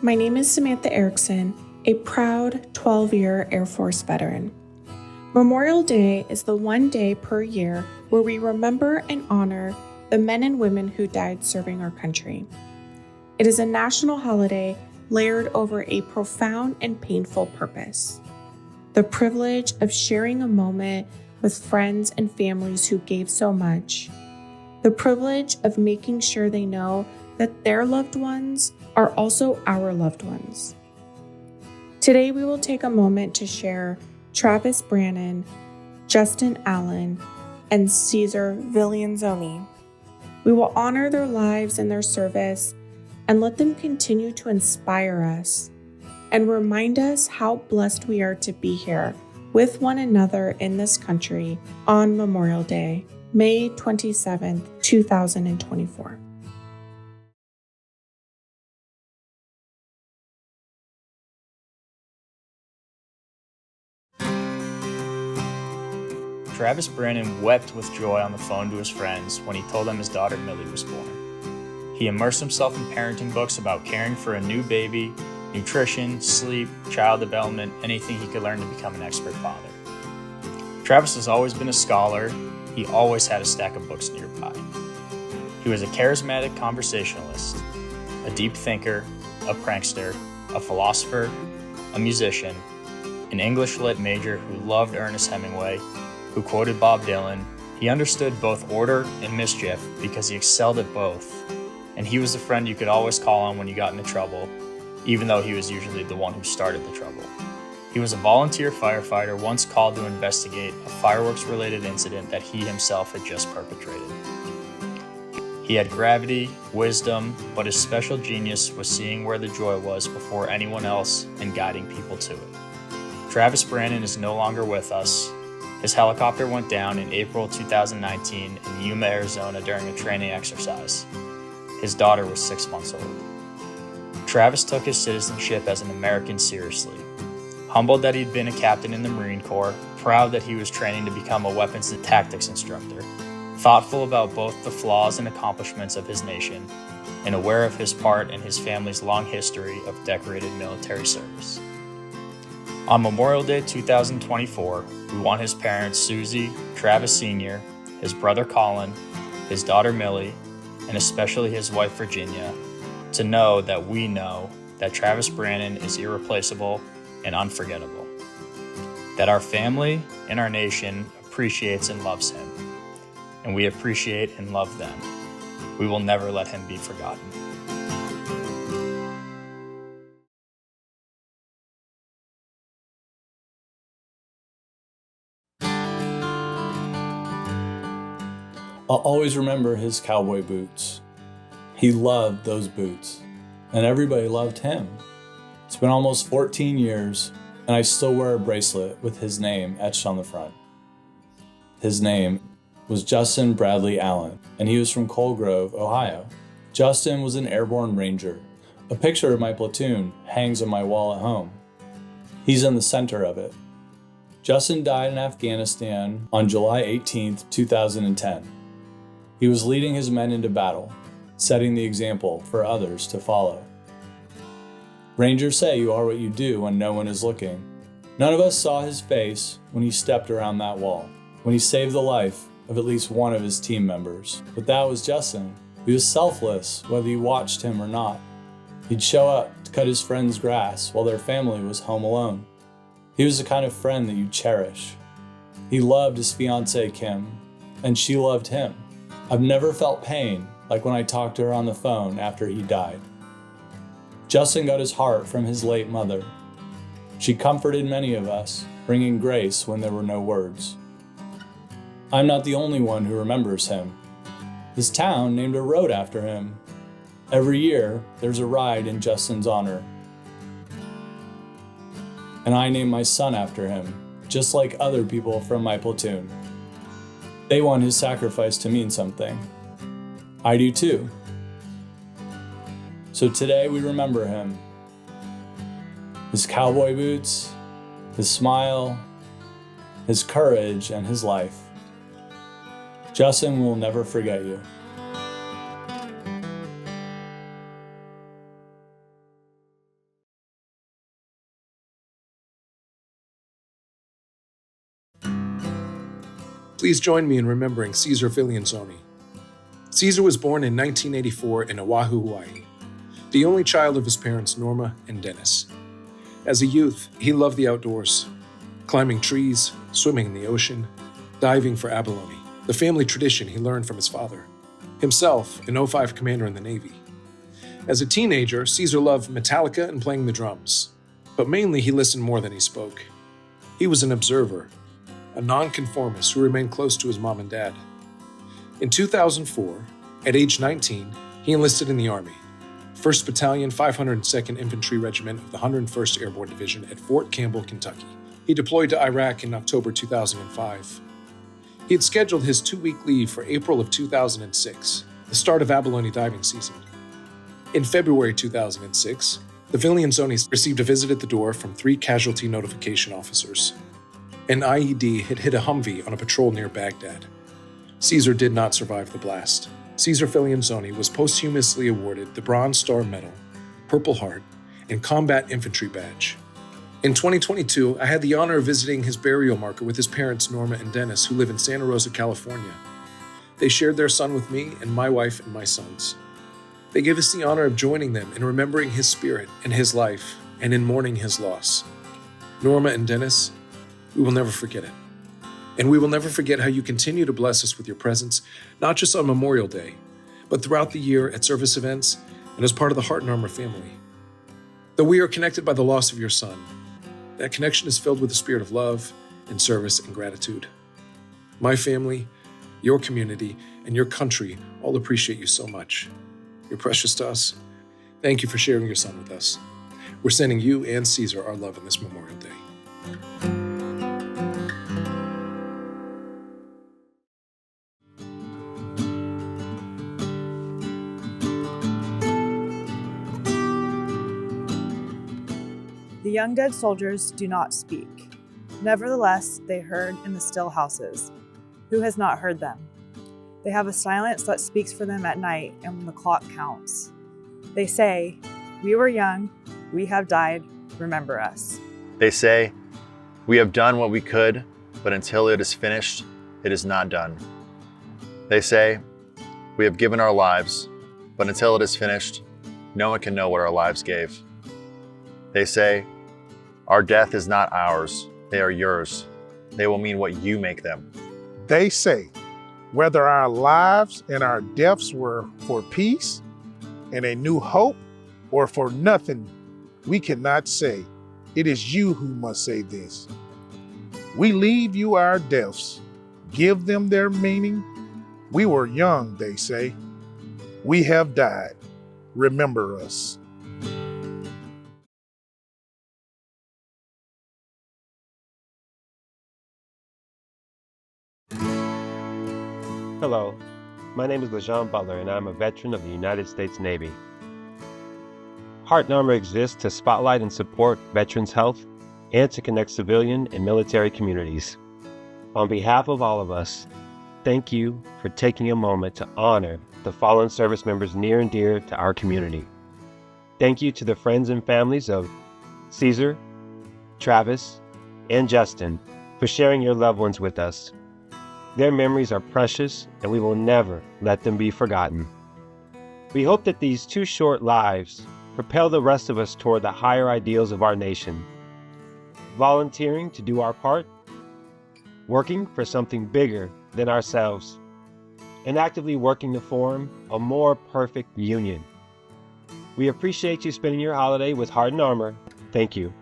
My name is Samantha Erickson, a proud 12-year Air Force veteran. Memorial Day is the one day per year where we remember and honor the men and women who died serving our country. It is a national holiday layered over a profound and painful purpose: the privilege of sharing a moment with friends and families who gave so much, the privilege of making sure they know that their loved ones are also our loved ones. Today we will take a moment to share Travis Brannon, Justin Allen, and Caesar Viglienzone. We will honor their lives and their service and let them continue to inspire us and remind us how blessed we are to be here with one another in this country on Memorial Day, May 27th, 2024. Travis Brannon wept with joy on the phone to his friends when he told them his daughter Millie was born. He immersed himself in parenting books about caring for a new baby, nutrition, sleep, child development, anything he could learn to become an expert father. Travis has always been a scholar. He always had a stack of books nearby. He was a charismatic conversationalist, a deep thinker, a prankster, a philosopher, a musician, an English lit major who loved Ernest Hemingway, who quoted Bob Dylan. He understood both order and mischief because he excelled at both, and he was the friend you could always call on when you got into trouble, even though he was usually the one who started the trouble. He was a volunteer firefighter once called to investigate a fireworks-related incident that he himself had just perpetrated. He had gravity, wisdom, but his special genius was seeing where the joy was before anyone else and guiding people to it. Travis Brannon is no longer with us. His helicopter went down in April 2019 in Yuma, Arizona during a training exercise. His daughter was 6 months old. Travis took his citizenship as an American seriously. Humbled that he'd been a captain in the Marine Corps, proud that he was training to become a weapons and tactics instructor, thoughtful about both the flaws and accomplishments of his nation, and aware of his part in his family's long history of decorated military service. On Memorial Day 2024, we want his parents Susie, Travis Sr., his brother Colin, his daughter Millie, and especially his wife Virginia, to know that Travis Brannon is irreplaceable and unforgettable, that our family and our nation appreciates and loves him, and we appreciate and love them. We will never let him be forgotten. I'll always remember his cowboy boots. He loved those boots, and everybody loved him. It's been almost 14 years, and I still wear a bracelet with his name etched on the front. His name was Justin Bradley Allen, and he was from Coal Grove, Ohio. Justin was an airborne ranger. A picture of my platoon hangs on my wall at home. He's in the center of it. Justin died in Afghanistan on July 18, 2010. He was leading his men into battle, setting the example for others to follow. Rangers say you are what you do when no one is looking. None of us saw his face when he stepped around that wall, when he saved the life of at least one of his team members. But that was Justin. He was selfless, whether you watched him or not. He'd show up to cut his friend's grass while their family was home alone. He was the kind of friend that you cherish. He loved his fiancée, Kim, and she loved him. I've never felt pain like when I talked to her on the phone after he died. Justin got his heart from his late mother. She comforted many of us, bringing grace when there were no words. I'm not the only one who remembers him. His town named a road after him. Every year, there's a ride in Justin's honor. And I named my son after him, just like other people from my platoon. They want his sacrifice to mean something. I do too. So today we remember him. His cowboy boots, his smile, his courage, and his life. Justin will never forget you. Please join me in remembering Caesar Viglienzone. Caesar was born in 1984 in Oahu, Hawaii, the only child of his parents Norma and Dennis. As a youth, he loved the outdoors, climbing trees, swimming in the ocean, diving for abalone, the family tradition he learned from his father, himself an 05 commander in the Navy. As a teenager, Caesar loved Metallica and playing the drums, but mainly he listened more than he spoke. He was an observer, a nonconformist who remained close to his mom and dad. In 2004, at age 19, he enlisted in the Army, 1st Battalion, 502nd Infantry Regiment of the 101st Airborne Division at Fort Campbell, Kentucky. He deployed to Iraq in October 2005. He had scheduled his 2-week leave for April of 2006, the start of abalone diving season. In February 2006, the Vilanzon received a visit at the door from 3 casualty notification officers. An IED had hit a Humvee on a patrol near Baghdad. Caesar did not survive the blast. Caesar Viglienzone was posthumously awarded the Bronze Star Medal, Purple Heart, and Combat Infantry Badge. In 2022, I had the honor of visiting his burial marker with his parents Norma and Dennis, who live in Santa Rosa, California. They shared their son with me and my wife and my sons. They gave us the honor of joining them in remembering his spirit and his life and in mourning his loss. Norma and Dennis, we will never forget it. And we will never forget how you continue to bless us with your presence, not just on Memorial Day, but throughout the year at service events and as part of the Heart and Armor family. Though we are connected by the loss of your son, that connection is filled with a spirit of love and service and gratitude. My family, your community, and your country all appreciate you so much. You're precious to us. Thank you for sharing your son with us. We're sending you and Caesar our love on this Memorial Day. The young dead soldiers do not speak. Nevertheless, they heard in the still houses. Who has not heard them? They have a silence that speaks for them at night and when the clock counts. They say, "We were young, we have died, remember us." They say, "We have done what we could, but until it is finished, it is not done." They say, "We have given our lives, but until it is finished, no one can know what our lives gave." They say, "Our death is not ours, they are yours. They will mean what you make them." They say, whether our lives and our deaths were for peace and a new hope or for nothing, we cannot say. It is you who must say this. We leave you our deaths. Give them their meaning. We were young, they say. We have died. Remember us. Hello, my name is LeJean Butler and I'm a veteran of the United States Navy. Heart and Armor exists to spotlight and support veterans' health and to connect civilian and military communities. On behalf of all of us, thank you for taking a moment to honor the fallen service members near and dear to our community. Thank you to the friends and families of Caesar, Travis, and Justin for sharing your loved ones with us. Their memories are precious, and we will never let them be forgotten. We hope that these 2 short lives propel the rest of us toward the higher ideals of our nation. Volunteering to do our part, working for something bigger than ourselves, and actively working to form a more perfect union. We appreciate you spending your holiday with Heart and Armor. Thank you.